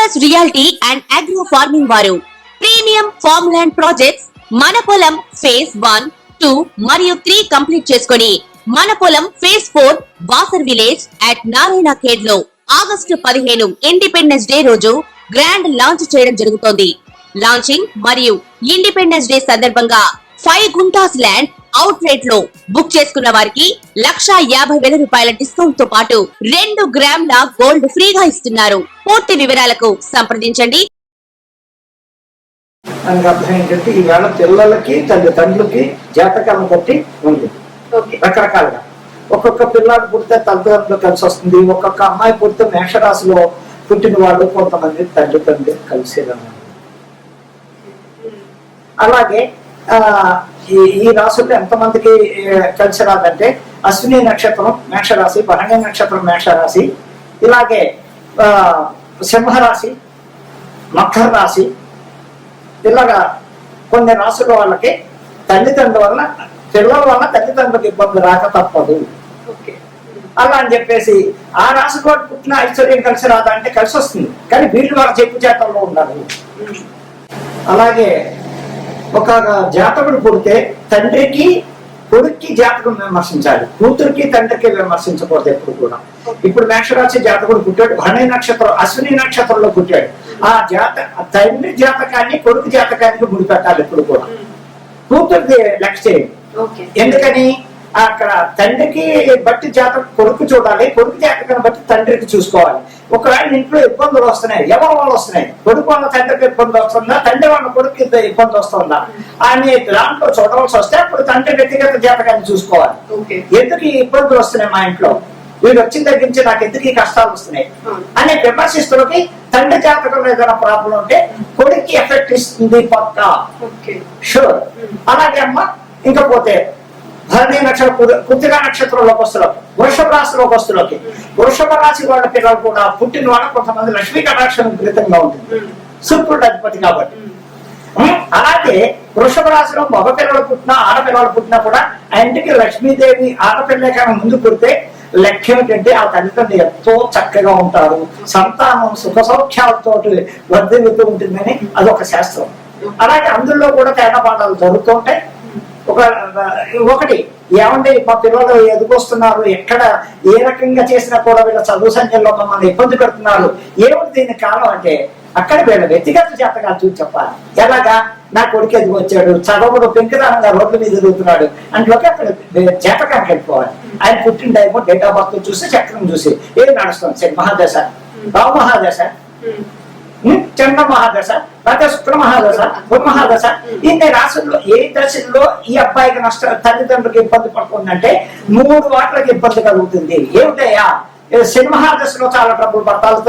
Focus reality and agro farming వారు premium farm land projects మన పొలం ఫేజ్ 1, 2 మరియు 3 కంప్లీట్ చేసుకొని మన పొలం phase 4 Wasar village at Narayana Khed లో ఆగస్టు 15 ఇండిపెండెన్స్ డే రోజు గ్రాండ్ లాంచ్ చేయడం జరుగుతోంది. లాంచింగ్ మరియు ఇండిపెండెన్స్ డే సందర్భంగా 5 గుంటాస్ ల్యాండ్ అవుట్ రేట్ లో బుక్ చేసుకున్న వారికి 1,50,000 రూపాయల డిస్కౌంట్ తో పాటు 2 గ్రాముల గోల్డ్ ఫ్రీగా ఇస్తున్నారు. పూర్తి వివరాలకు సంప్రదించండి. అర్థం ఏంటంటే ఈవేళ పిల్లలకి తల్లిదండ్రులకి జాతకాలను బట్టి ఉంది రకరకాలుగా. ఒక్కొక్క పిల్లాడు పుడితే తల్లిదండ్రులు కలిసి వస్తుంది, ఒక్కొక్క అమ్మాయి పుడితే మేషరాశిలో పుట్టిన వాళ్ళు కొంతమంది తల్లిదండ్రులు కలిసి. అలాగే ఈ రాశుల్లో ఎంతమందికి కలిసి రాదంటే అశ్విని నక్షత్రం మేషరాశి, భరణి నక్షత్రం మేషరాశి, ఇలాగే సింహరాశి, మకర రాశి, ఇలాగా కొన్ని రాశుల వాళ్ళకి తల్లిదండ్రుల వల్ల పిల్లల వల్ల తల్లిదండ్రులకు ఇబ్బంది రాక తప్పదు. అలా అని చెప్పేసి ఆ రాశి కూడా పుట్టిన ఐశ్వర్యం కలిసి రాదా అంటే కలిసి వస్తుంది, కానీ వీళ్ళు వాళ్ళ చెప్పు చేతల్లో ఉండాలి. అలాగే ఒక జాతకుడు పుడితే తండ్రికి కొడుక్కి జాతకం విమర్శించాలి, కూతురికి తండ్రికి విమర్శించకూడదు ఎప్పుడు కూడా. ఇప్పుడు మేషరాశి జాతకుడు పుట్టాడు, భరణి నక్షత్రం అశ్విని నక్షత్రంలో పుట్టాడు, ఆ తండ్రి జాతకాన్ని కొడుకు జాతకానికి ముడిపెట్టాలి ఎప్పుడు కూడా. కూతురికి లెక్క చేయండి. ఎందుకని అక్కడ తండ్రికి బట్టి జాతకం కొడుకు చూడాలి, కొడుకు జాతకాన్ని బట్టి తండ్రికి చూసుకోవాలి. ఒకవేళ ఇంట్లో ఇబ్బందులు వస్తున్నాయి, ఎవరి వాళ్ళు వస్తున్నాయి, కొడుకు వాళ్ళ తండ్రికి ఇబ్బంది వస్తుందా, తండ్రి వాళ్ళ కొడుకు ఇబ్బంది వస్తుందా అని దాంట్లో చూడవలసి వస్తే అప్పుడు తండ్రి వ్యక్తిగత జాతకాన్ని చూసుకోవాలి. ఎందుకు ఈ ఇబ్బందులు వస్తున్నాయి మా ఇంట్లో, వీడు వచ్చిన దగ్గర నుంచి నాకు ఎందుకు ఈ కష్టాలు వస్తున్నాయి అనే విమర్శిస్తులకి తండ్రి జాతకంలో ఏదైనా ప్రాబ్లం ఉంటే కొడుక్కి ఎఫెక్ట్ ఇస్తుంది పక్కా షూర్. అలాగే అమ్మ ఇంకా పోతే భరణి నక్షత్రం కృతికా నక్షత్రంలోకి వస్తులోకి, వృషభ రాశిలోకి వస్తులోకి, వృషభ రాశి వాళ్ళ పిల్లలు కూడా పుట్టిన వాళ్ళ కొంతమంది లక్ష్మీ కటాక్షం విపరీతంగా ఉంటుంది, సూర్యుడు అధిపతి కాబట్టి. అలాగే వృషభ రాశిలో మగ పిల్లలు పుట్టినా ఆడపిల్లలు పుట్టినా కూడా ఆ ఇంటికి లక్ష్మీదేవి ఆడపిల్ల కన్నా ముందు పుడితే లెక్క ఏమిటంటే ఆ తల్లిదండ్రులు ఎంతో చక్కగా ఉంటారు, సంతానం సుఖ సౌఖ్యాలతో వర్ధిల్లుతూ ఉంటుందని అదొక శాస్త్రం. అలాగే అందులో కూడా తేడా పాఠాలు జరుగుతుంటాయి. ఒకటి ఏమంటే మా పిల్లలు ఎదుకొస్తున్నారు, ఎక్కడ ఏ రకంగా చేసినా కూడా వీళ్ళ చదువు సంఖ్యలో మమ్మల్ని ఇబ్బంది పెడుతున్నారు, ఏమిటి దీనికి కారణం అంటే అక్కడ వీళ్ళ వ్యక్తిగత జాతకాలు చూసి చెప్పాలి. ఎలాగా నా కొడుకు ఎదుగు వచ్చాడు, చదవడు పెంకుదానంగా రోడ్ల మీద ఎదుగుతున్నాడు అంట్లోకి అక్కడ జాతకానికి వెళ్ళిపోవాలి. ఆయన పుట్టిన టైము డేట్ ఆఫ్ బర్త్ చూసి చక్రం చూసి ఏది నడుస్తుంది, శని మహాదశ, రావు మహాదశ, చంద్ర మహాదశ, లేకపోతే శుక్ర మహాదశ, గురు మహాదశ, ఇన్ని రాశుల్లో ఏ దశల్లో ఈ అబ్బాయికి తల్లిదండ్రులకు ఇబ్బంది పడుతుందంటే 3 వాటికి ఇబ్బంది కలుగుతుంది. ఏమిటయ్యా, శని మహాదశలో చాలా డబ్బులు పడతారు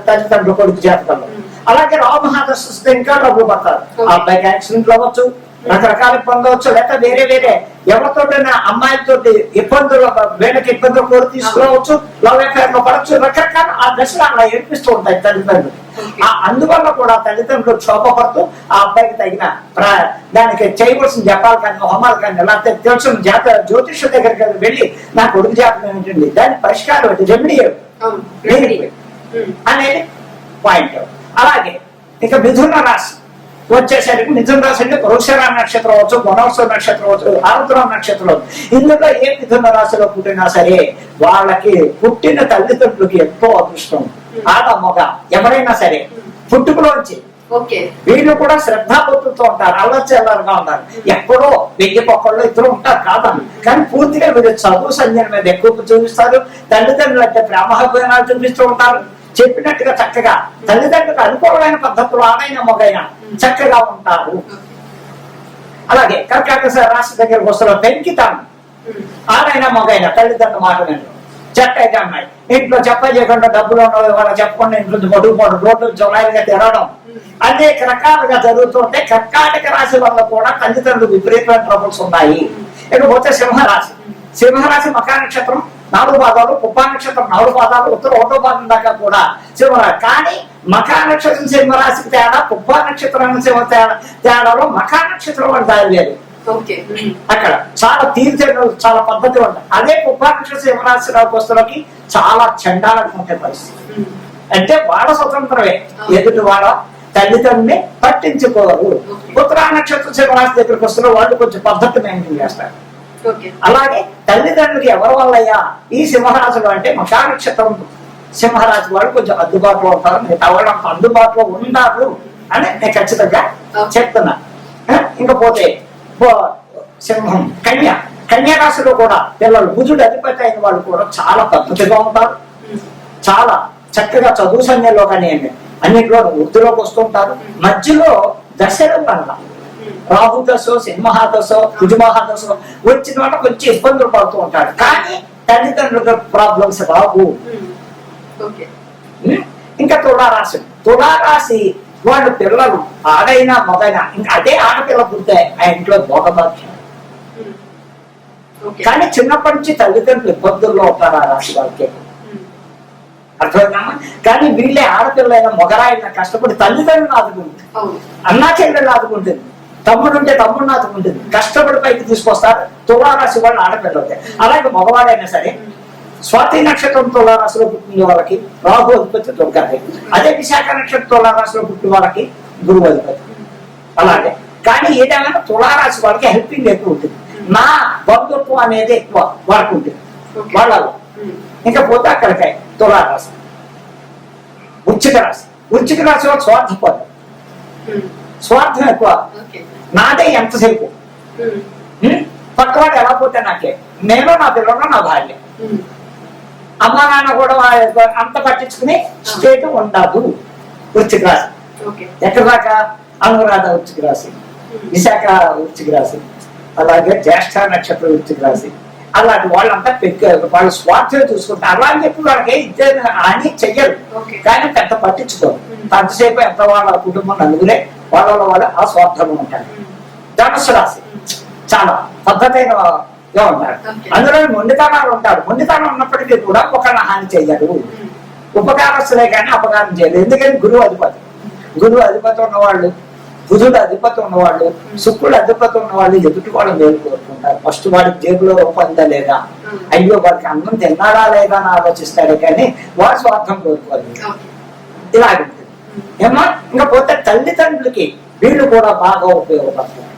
తల్లిదండ్రులు కొడుకు జాతకంలో. అలాగే రావు మహాదశ ఇంకా డబ్బులు పడతారు, ఆ అబ్బాయికి యాక్సిడెంట్లు అవ్వచ్చు, రకరకాల ఇబ్బంది అవచ్చు, లేకపోతే వేరే వేరే ఎవరితోటైనా అమ్మాయిలతోటి ఇబ్బందులు, వీళ్ళకి ఇబ్బందులు కూడా తీసుకురావచ్చు, లవ్ అఫేర్ లో పడవచ్చు, రకరకాల ఆ దశలు అలా ఏర్పిస్తూ ఉంటాయి తల్లిదండ్రులు. అందువల్ల కూడా తల్లిదండ్రులు క్షోభపడుతూ ఆ అబ్బాయికి తగిన దానికి చేయవలసిన జపాలు కానీ హోమాలు కానీ లేకపోతే తెలిసిన జ్యోతిష దగ్గరికి వెళ్ళి నా కొడుకు జాతకం ఏంటండి, దాని పరిష్కారం ఏంటి, రెమెడీ అనేది పాయింట్. అలాగే ఇక మిథున రాశి వచ్చేసరికి మిథున రాశి అంటే వృషభ నక్షత్రం అవచ్చు, పునర్వసు నక్షత్రం అవచ్చు, ఆరుద్ర నక్షత్రం. ఇందులో ఏ మిథున రాశిలో పుట్టినా సరే వాళ్ళకి పుట్టిన తల్లిదండ్రులకి ఎంతో అదృష్టం. ఆడ మగ ఎవరైనా సరే పుట్టుకలోంచి వీళ్ళు కూడా శ్రద్ధాభక్తులతో ఉంటారు, అల్లచెల్లరుగా ఉంటారు. ఎక్కడో 1000 పొక్కల్లో ఇద్దరు ఉంటారు కాదని, కానీ పూర్తిగా వీళ్ళు చదువు సంజయం మీద ఎక్కువ చూపిస్తారు. తల్లిదండ్రులు అంటే ప్రేమహత్యాలు చూపిస్తూ ఉంటారు. చెప్పినట్టుగా చక్కగా తల్లిదండ్రులకు అనుకూలమైన పద్ధతులు ఆడైన మొగైనా చక్కగా ఉంటారు. అలాగే కర్కాటక రాశి దగ్గరకు వస్తున్న పెంకితాను ఆడైనా మొగైనా తల్లిదండ్రుల మాట వినరు. చెట్టయితే అమ్మాయి ఇంట్లో చెప్ప చేయకుండా డబ్బులు వాళ్ళ చెప్పకుండా ఇంట్లో మడుగుపోవడం, రోడ్లు జొలాయిగా తిరగడం అనేక రకాలుగా జరుగుతుంటే కర్కాటక రాశి వల్ల కూడా తల్లిదండ్రులు విపరీతమైన ట్రబుల్స్ ఉన్నాయి. ఇకపోతే సింహరాశి, సింహరాశి మకా నక్షత్రం 4 పాదాలు, పుబ్బా నక్షత్రం 4 పాదాలు, ఉత్తర 1వ పాదం దాకా కూడా సింహరాశి. కానీ మకా నక్షత్రం సింహరాశికి తేడా, పుబ్బా నక్షత్రం తేడాలో మకా నక్షత్రం వాడు దారి లేదు. అక్కడ చాలా తీర్చలు, చాలా పద్ధతి ఉంటాయి. అదే పుబ్బా నక్షత్రం సింహరాశి వస్తువులకి చాలా చండాలంగా ఉంటే పరిస్థితి. అంటే వాళ్ళ స్వతంత్రమే, ఎదుటి వాళ్ళ తల్లిదండ్రుల్ని పట్టించుకోరు. ఉత్తరా నక్షత్రం సింహరాశి దగ్గరికి వస్తున్న వాళ్ళు కొంచెం పద్ధతి మెయింటైన్ చేస్తారు. అలాగే తల్లిదండ్రులకి ఎవరి వల్లయ్యా ఈ సింహరాశులు అంటే మఖా నక్షత్రం సింహరాశి వాళ్ళు కొంచెం అందుబాటులో ఉంటారు, మిగతా వాళ్ళు అంత అందుబాటులో ఉన్నారు అని నేను ఖచ్చితంగా చెప్తున్నా. ఇంకపోతే సింహం కన్యా రాశిలో కూడా పిల్లలు బుధుడు అధిపతి అయిన వాళ్ళు కూడా చాలా పద్ధతిగా ఉంటారు, చాలా చక్కగా చదువు సమయంలో కానీ అన్నింటిలో వృద్ధిలోకి వస్తుంటారు. మధ్యలో దశలు వల్ల రాహు దశ సింహదశ కుజమహాదశ వచ్చిన వాళ్ళ కొంచెం ఇబ్బందులు పడుతూ ఉంటారు, కానీ తల్లిదండ్రులకు ప్రాబ్లమ్స్ రావు. ఇంకా తులారాశి వాళ్ళు పిల్లలు ఆడైనా మగైనా ఇంకా అదే ఆడపిల్ల పుడితే ఆ ఇంట్లో భోగభాగ్యం. కానీ చిన్నప్పటి నుంచి తల్లిదండ్రులు ఇబ్బందుల్లో ఉంటారు ఆ రాశి వాళ్ళకి, అర్థమైనా? కానీ వీళ్ళే ఆడపిల్లైనా మొగరాయినా కష్టపడి తల్లిదండ్రులు ఆదుకుంటుంది, అన్నా చెల్లెళ్ళు ఆదుకుంటుంది, తమ్ముడు ఉంటే తమ్ముడిని ఆదుకుంటుంది, కష్టపడి పైకి తీసుకొస్తారు. తులారాశి వాళ్ళు ఆడపిల్ల అవుతాయి. అలాగే మగవాడైనా సరే స్వాతి నక్షత్రం తులారాశిలో పుట్టిన వాళ్ళకి రాహు అధిపతి దుర్గాది, అదే విశాఖ నక్షత్రం తులారాశిలో పుట్టిన వాళ్ళకి గురువు అధిపతి. అలాగే కానీ ఏదైనా తులారాశి వాళ్ళకి హెల్పింగ్ ఎక్కువ ఉంటుంది, నా బంధుత్వం అనేది ఎక్కువ వాళ్ళకు ఉంటుంది వాళ్ళలో. ఇంకా పోతే అక్కడికి తులారాశి వృశ్చిక రాశి వాళ్ళు స్వార్థపరులు, స్వార్థం ఎక్కువ, నాదే ఎంతసేపు పక్కవాడు ఎలా పోతే నాకే, నేను నా పిల్లలు నా భార్య, అమ్మ నాన్న కూడా అంత పట్టించుకుని స్టేట్ ఉండదు. వృశ్చిక రాశి ఎక్కడ దాకా అనురాధ వృశ్చిక రాశి, విశాఖ వృశ్చిక రాశి, అలాగే జ్యేష్ఠ నక్షత్రం వృశ్చిక రాశి, అలాంటి వాళ్ళంతా వాళ్ళు స్వార్థం చూసుకుంటారు. అలా అని చెప్పి వాళ్ళకి ఇద్దరు అని చెయ్యరు, కానీ పెద్ద పట్టించుకోరు. అంతసేపు ఎంత వాళ్ళ కుటుంబం నలుగురే వాళ్ళ ఆ స్వార్థంగా ఉంటారు. ధనుస్సు రాశి చాలా పద్ధతైన ఉంటారు, అందులో మొండితనాలు ఉంటారు. మొండితనం ఉన్నప్పటికీ కూడా ఒకళ్ళ హాని చెయ్యరు, ఉపకారస్తులే కానీ అపకారం చేయరు. ఎందుకంటే గురువు అధిపతి ఉన్నవాళ్ళు, బుధుడు అధిపతి ఉన్నవాళ్ళు, శుక్రుడు అధిపతి ఉన్నవాళ్ళు ఎదుటి వాళ్ళు మేలు కోరుకుంటారు. ఫస్ట్ వాడికి జేబులో రూపందా లేదా, అయ్యో వాడికి అన్నం తిన్నాడా లేదా అని ఆలోచిస్తాడే కానీ వాడు స్వార్థం కోరుకోరు. ఇలాగుంటుంది ఏమా. ఇంకా పోతే తల్లిదండ్రులకి వీళ్ళు కూడా బాగా ఉపయోగపడతారు,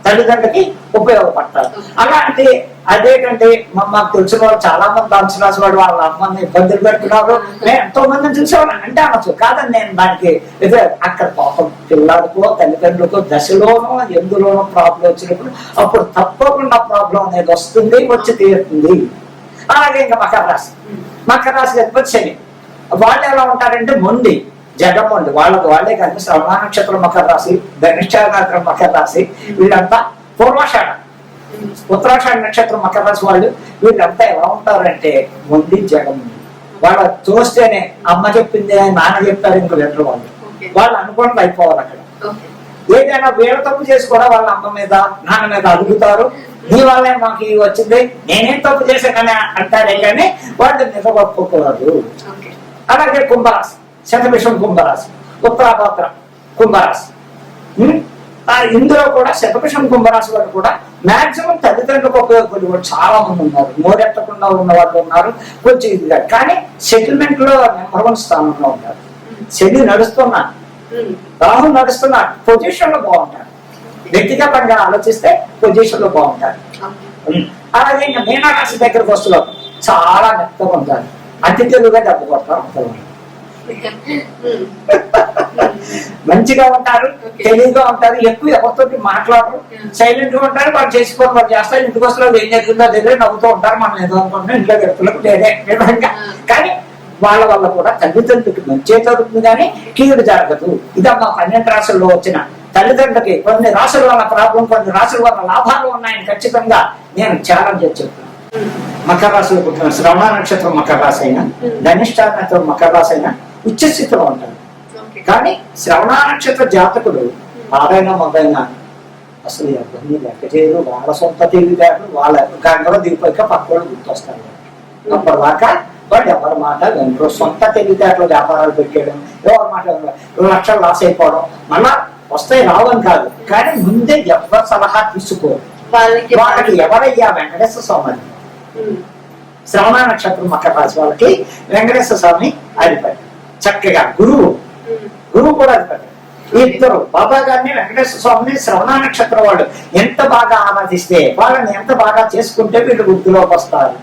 తల్లిదండ్రులకి ఉపయోగపడతారు. అలాంటి అదేంటంటే మాకు తెలిసిన వాళ్ళు చాలా మంది ధనుసు రాశి వాడు వాళ్ళ అమ్మని ఇబ్బందులు పెడుతున్నారు, నేను ఎంతో మందిని చూసేవాళ్ళు అంటే అనొచ్చు కాదని నేను దానికి అక్కడ పాపం పిల్లలకో తల్లిదండ్రులకో దశలోనో ఎందులోనో ప్రాబ్లం వచ్చినప్పుడు అప్పుడు తప్పకుండా ప్రాబ్లం అనేది వస్తుంది, వచ్చి తీరుతుంది. అలాగే ఇంకా మకర రాశి అధిపతి శని, వాళ్ళు ఎలా ఉంటారంటే మొండి జగమ్మండి, వాళ్ళే కానీ శ్రవణ నక్షత్రం మకర రాశి, ధనిష్ట నక్షత్రం మకర రాశి, వీళ్ళంతా పూర్వాషాఢ ఉత్తరాషాఢ నక్షత్రం మకర రాశి వాళ్ళు వీళ్ళంతా ఎలా ఉంటారంటే మొండి జగమ్మండి. వాళ్ళ చూస్తేనే అమ్మ చెప్పింది నాన్న చెప్తారు, ఇంకో లెటర్ వాళ్ళు అనుకోవడం అయిపోవాలి. అక్కడ ఏదైనా వీళ్ళ తప్పు చేసి కూడా వాళ్ళ అమ్మ మీద నాన్న మీద అడుగుతారు, నీ వల్లే మాకు వచ్చింది, నేనేం తప్పు చేశానని అంటారే కానీ వాళ్ళు నిజగొప్పుకోరు. అలాగే కుంభరాశి శతభిషం కుంభరాశి, ఉత్తరాభద్ర కుంభరాశి, ఇందులో కూడా శతభిషం కుంభరాశి వాళ్ళు కూడా మాక్సిమం తల్లిదండ్రులకు ఉపయోగపడి కూడా చాలా మంది ఉన్నారు, నోరెత్తకుండా ఉన్న వాళ్ళు ఉన్నారు. కొంచెం ఇదిగా కానీ సెటిల్మెంట్ లో నెంబర్ 1 స్థానంలో ఉంటారు. శని నడుస్తున్నా, రాహు నడుస్తున్నా పొజిషన్ లో బాగుంటారు, వ్యక్తిగతంగా ఆలోచిస్తే పొజిషన్ లో బాగుంటారు. అలాగే ఇంకా మీనరాశి దగ్గరకు వస్తున్నారు చాలా మెత్తగా ఉంటారు, అతి తెలుగుగా దెబ్బ కొడతారు, మంచిగా ఉంటారు, తెలివిగా ఉంటారు, ఎక్కువ ఎవరితో మాట్లాడరు, సైలెంట్ గా ఉంటారు, వాళ్ళు చేసుకోవడం వాళ్ళు చేస్తారు. ఇంటికి వస్తారు ఏం జరిగిందో దగ్గర నవ్వుతూ ఉంటారు, మనం ఏదో అనుకుంటున్నాం ఇంట్లో వ్యక్తులకు లేదే విధంగా. కానీ వాళ్ళ వల్ల కూడా తల్లిదండ్రులకి మంచి జరుగుతుంది కానీ కీడు జరగదు. ఇదమ్మా 12 రాశుల్లో వచ్చిన తల్లిదండ్రులకి కొన్ని రాశుల వల్ల ప్రాబ్లం, కొన్ని రాశుల వల్ల లాభాలు ఉన్నాయని ఖచ్చితంగా నేను ఛాలెంజ్ చెప్తున్నాను. మకర రాశిలో పుట్టిన శ్రవణ నక్షత్రం మకర రాశి అయినా, ధనిష్ట నక్షత్రం మకర రాశి అయినా ఉచ్చస్థితిలో ఉంటారు. కానీ శ్రవణ నక్షత్ర జాతకుడు ఆదైనా మొదలైనా అసలు ఎవరిని లెక్క చేయరు, వాళ్ళ సొంత తెలివితేటలు వాళ్ళ గంగలో దిగిపోయాక పక్క వాళ్ళు గుర్తొస్తారు. అప్పటిదాకా వాళ్ళు ఎవరి మాట వినరు, సొంత తెలివితేటలు వ్యాపారాలు పెట్టేయడం, ఎవరి మాట 2 లక్షలు లాస్ అయిపోవడం, మళ్ళా వస్తాయి రావని కాదు, కానీ ముందే ఎవరి సలహా తీసుకోరు. వాళ్ళకి ఎవరయ్యా వెంకటేశ్వర స్వామి, శ్రవణ నక్షత్రం మకర రాశి వాళ్ళకి వెంకటేశ్వర స్వామి అధిపతి. చక్కగా గురువు కూడా అధిపతి. ఈ ఇద్దరు బాబా గారిని వెంకటేశ్వర స్వామిని శ్రవణ నక్షత్రం వాళ్ళు ఎంత బాగా ఆరాధిస్తే, వాళ్ళని ఎంత బాగా చేసుకుంటే వీళ్ళు వృద్ధిలోకి వస్తారు.